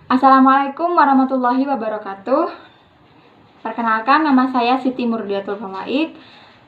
Assalamualaikum warahmatullahi wabarakatuh. Perkenalkan, nama saya Siti Murdiatul Fawaid,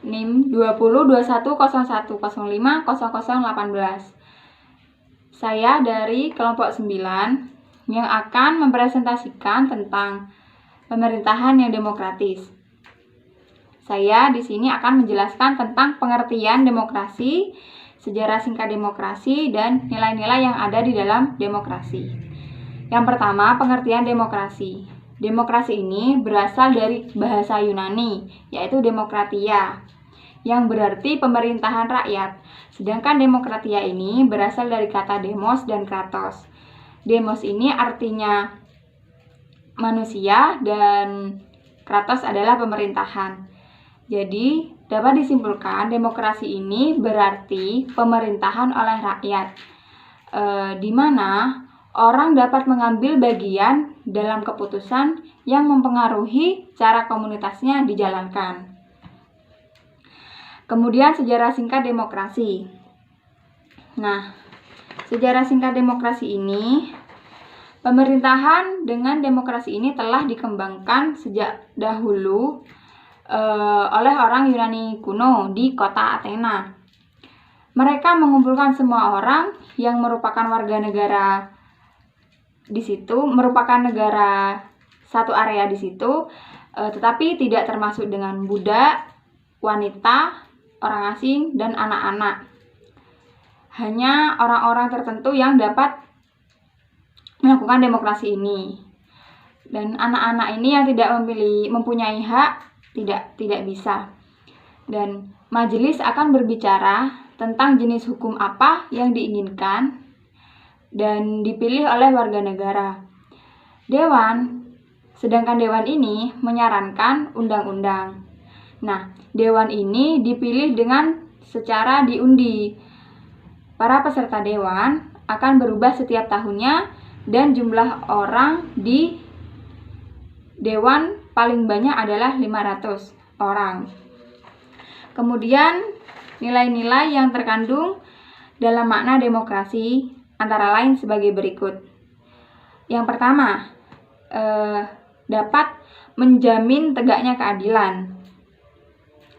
NIM 202101050018. Saya dari kelompok 9 yang akan mempresentasikan tentang pemerintahan yang demokratis. Saya di sini akan menjelaskan tentang pengertian demokrasi, sejarah singkat demokrasi, dan nilai-nilai yang ada di dalam demokrasi. Yang pertama, pengertian demokrasi. Demokrasi ini berasal dari bahasa Yunani, yaitu demokratia, yang berarti pemerintahan rakyat. Sedangkan demokratia ini berasal dari kata demos dan kratos. Demos ini artinya manusia dan kratos adalah pemerintahan. Jadi, dapat disimpulkan demokrasi ini berarti pemerintahan oleh rakyat, di mana orang dapat mengambil bagian dalam keputusan yang mempengaruhi cara komunitasnya dijalankan. Kemudian sejarah singkat demokrasi. Nah, sejarah singkat demokrasi ini, pemerintahan dengan demokrasi ini telah dikembangkan sejak dahulu oleh orang Yunani kuno di kota Athena. Mereka mengumpulkan semua orang yang merupakan warga negara di situ, merupakan negara satu area di situ, tetapi tidak termasuk dengan budak, wanita, orang asing, dan anak-anak. Hanya orang-orang tertentu yang dapat melakukan demokrasi ini. Dan anak-anak ini yang tidak mempunyai hak tidak bisa. Dan majelis akan berbicara tentang jenis hukum apa yang diinginkan dan dipilih oleh warga negara. Sedangkan dewan ini menyarankan undang-undang. Nah, dewan ini dipilih dengan secara diundi. Para peserta dewan akan berubah setiap tahunnya dan jumlah orang di dewan paling banyak adalah 500 orang. Kemudian, nilai-nilai yang terkandung dalam makna demokrasi antara lain sebagai berikut. Yang pertama, dapat menjamin tegaknya keadilan.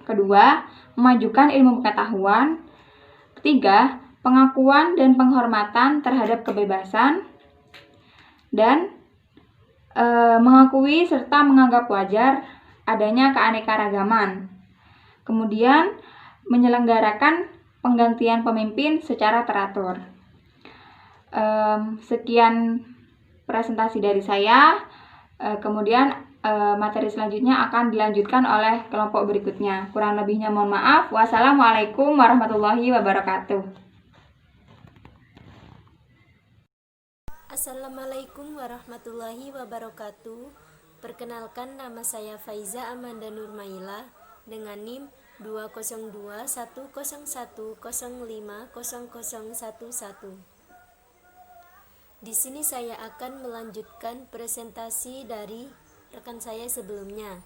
Kedua, memajukan ilmu pengetahuan. Ketiga, pengakuan dan penghormatan terhadap kebebasan. Dan mengakui serta menganggap wajar adanya keanekaragaman. Kemudian, menyelenggarakan penggantian pemimpin secara teratur. Sekian presentasi dari saya. Kemudian materi selanjutnya akan dilanjutkan oleh kelompok berikutnya. Kurang lebihnya mohon maaf. Wassalamualaikum warahmatullahi wabarakatuh. Assalamualaikum warahmatullahi wabarakatuh. Perkenalkan, nama saya Faiza Amanda Nurmaila dengan NIM 2021010500011. Di sini saya akan melanjutkan presentasi dari rekan saya sebelumnya.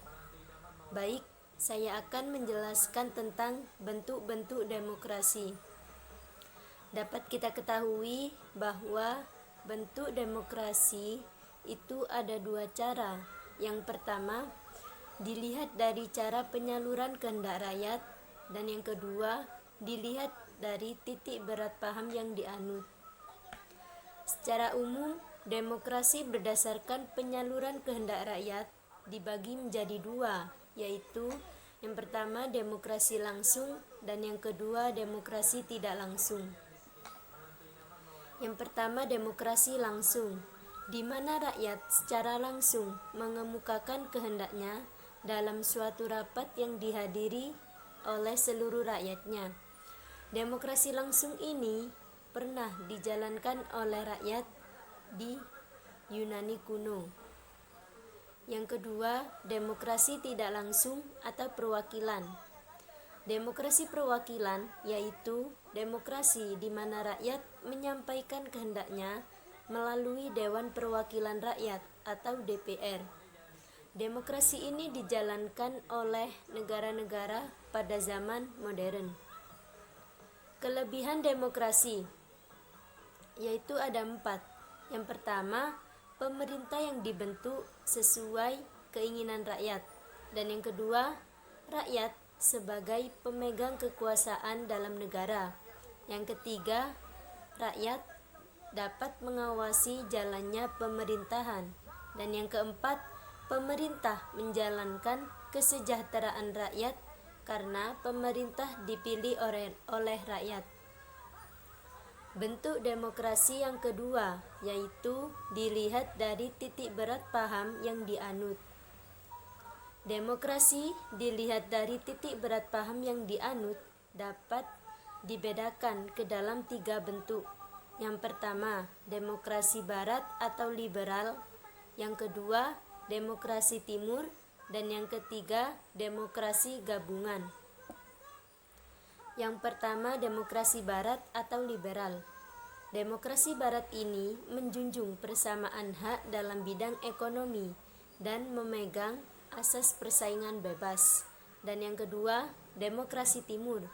Baik, saya akan menjelaskan tentang bentuk-bentuk demokrasi. Dapat kita ketahui bahwa bentuk demokrasi itu ada dua cara. Yang pertama, dilihat dari cara penyaluran kehendak rakyat, dan yang kedua, dilihat dari titik berat paham yang dianut. Secara umum, demokrasi berdasarkan penyaluran kehendak rakyat dibagi menjadi dua, yaitu yang pertama demokrasi langsung dan yang kedua demokrasi tidak langsung. Yang pertama demokrasi langsung, di mana rakyat secara langsung mengemukakan kehendaknya dalam suatu rapat yang dihadiri oleh seluruh rakyatnya. Demokrasi langsung ini pernah dijalankan oleh rakyat di Yunani kuno. Yang kedua, demokrasi tidak langsung atau perwakilan. Demokrasi perwakilan yaitu demokrasi di mana rakyat menyampaikan kehendaknya melalui Dewan Perwakilan Rakyat atau DPR. Demokrasi ini dijalankan oleh negara-negara pada zaman modern. Kelebihan demokrasi yaitu ada 4. Yang pertama, pemerintah yang dibentuk sesuai keinginan rakyat. Dan yang kedua, rakyat sebagai pemegang kekuasaan dalam negara. Yang ketiga, rakyat dapat mengawasi jalannya pemerintahan. Dan yang keempat, pemerintah menjalankan kesejahteraan rakyat karena pemerintah dipilih oleh rakyat. Bentuk demokrasi yang kedua yaitu dilihat dari titik berat paham yang dianut. Demokrasi dilihat dari titik berat paham yang dianut dapat dibedakan ke dalam 3 bentuk. Yang pertama, demokrasi barat atau liberal. Yang kedua, demokrasi timur. Dan yang ketiga, demokrasi gabungan. Yang pertama, demokrasi barat atau liberal. Demokrasi barat ini menjunjung persamaan hak dalam bidang ekonomi dan memegang asas persaingan bebas. Dan yang kedua, demokrasi timur.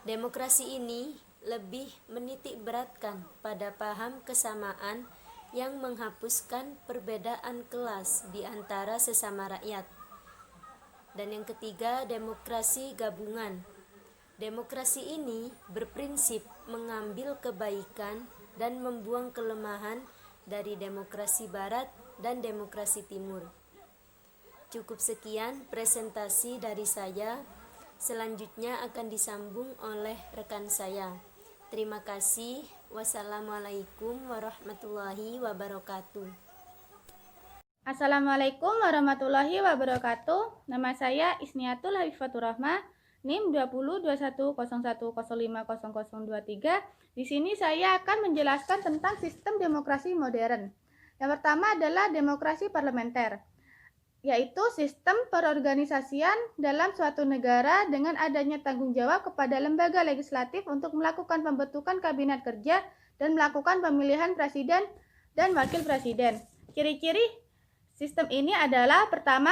Demokrasi ini lebih menitik beratkan pada paham kesamaan yang menghapuskan perbedaan kelas di antara sesama rakyat. Dan yang ketiga, demokrasi gabungan. Demokrasi ini berprinsip mengambil kebaikan dan membuang kelemahan dari demokrasi barat dan demokrasi timur. Cukup sekian presentasi dari saya. Selanjutnya akan disambung oleh rekan saya. Terima kasih. Wassalamualaikum warahmatullahi wabarakatuh. Assalamualaikum warahmatullahi wabarakatuh. Nama saya Isniatul Hafifatur Rahmah, NIM 202101050023. Di sini saya akan menjelaskan tentang sistem demokrasi modern. Yang pertama adalah demokrasi parlementer, yaitu sistem perorganisasian dalam suatu negara dengan adanya tanggung jawab kepada lembaga legislatif untuk melakukan pembentukan kabinet kerja dan melakukan pemilihan presiden dan wakil presiden. Ciri-ciri sistem ini adalah pertama,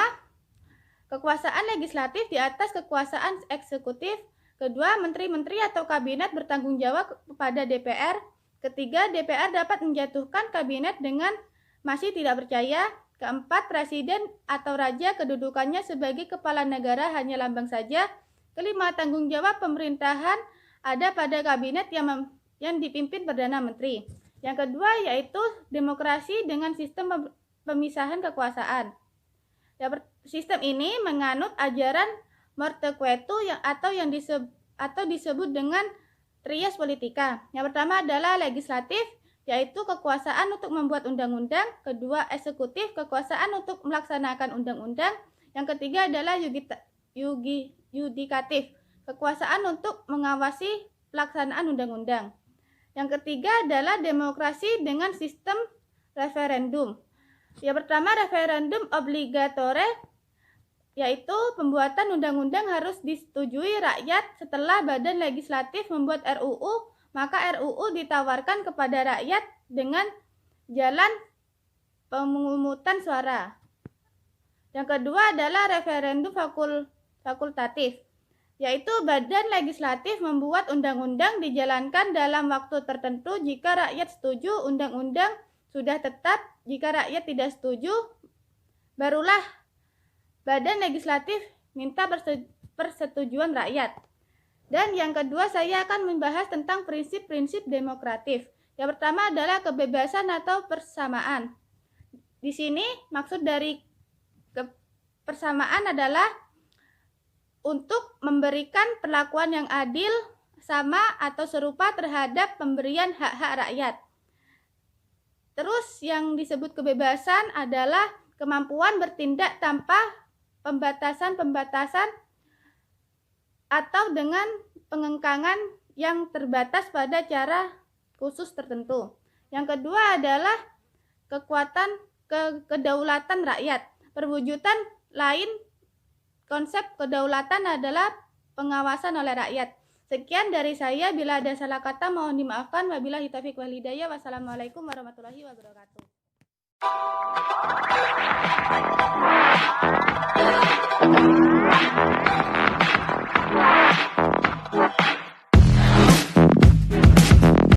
kekuasaan legislatif di atas kekuasaan eksekutif. Kedua, menteri-menteri atau kabinet bertanggung jawab kepada DPR. Ketiga, DPR dapat menjatuhkan kabinet dengan masih tidak percaya. Keempat, presiden atau raja kedudukannya sebagai kepala negara hanya lambang saja. Kelima, tanggung jawab pemerintahan ada pada kabinet yang dipimpin Perdana Menteri. Yang kedua yaitu demokrasi dengan sistem pemisahan kekuasaan. Sistem ini menganut ajaran Montesquieu atau disebut dengan trias politika. Yang pertama adalah legislatif, yaitu kekuasaan untuk membuat undang-undang. Kedua, eksekutif, kekuasaan untuk melaksanakan undang-undang. Yang ketiga adalah yudikatif, kekuasaan untuk mengawasi pelaksanaan undang-undang. Yang ketiga adalah demokrasi dengan sistem referendum. Yang pertama, referendum obligatoire, yaitu pembuatan undang-undang harus disetujui rakyat. Setelah badan legislatif membuat RUU, maka RUU ditawarkan kepada rakyat dengan jalan pemungutan suara. Yang kedua adalah referendum fakultatif, yaitu badan legislatif membuat undang-undang dijalankan dalam waktu tertentu. Jika rakyat setuju, undang-undang sudah tetap. Jika rakyat tidak setuju, barulah badan legislatif minta persetujuan rakyat. Dan yang kedua, saya akan membahas tentang prinsip-prinsip demokratif. Yang pertama adalah kebebasan atau persamaan. Di sini maksud dari persamaan adalah untuk memberikan perlakuan yang adil, sama atau serupa terhadap pemberian hak-hak rakyat. Terus yang disebut kebebasan adalah kemampuan bertindak tanpa pembatasan-pembatasan atau dengan pengengkangan yang terbatas pada cara khusus tertentu. Yang kedua adalah kedaulatan rakyat. Perwujudan lain konsep kedaulatan adalah pengawasan oleh rakyat. Sekian dari saya, bila ada salah kata mohon dimaafkan. Wabillahi taufiq wal hidayah. Wassalamualaikum warahmatullahi wabarakatuh.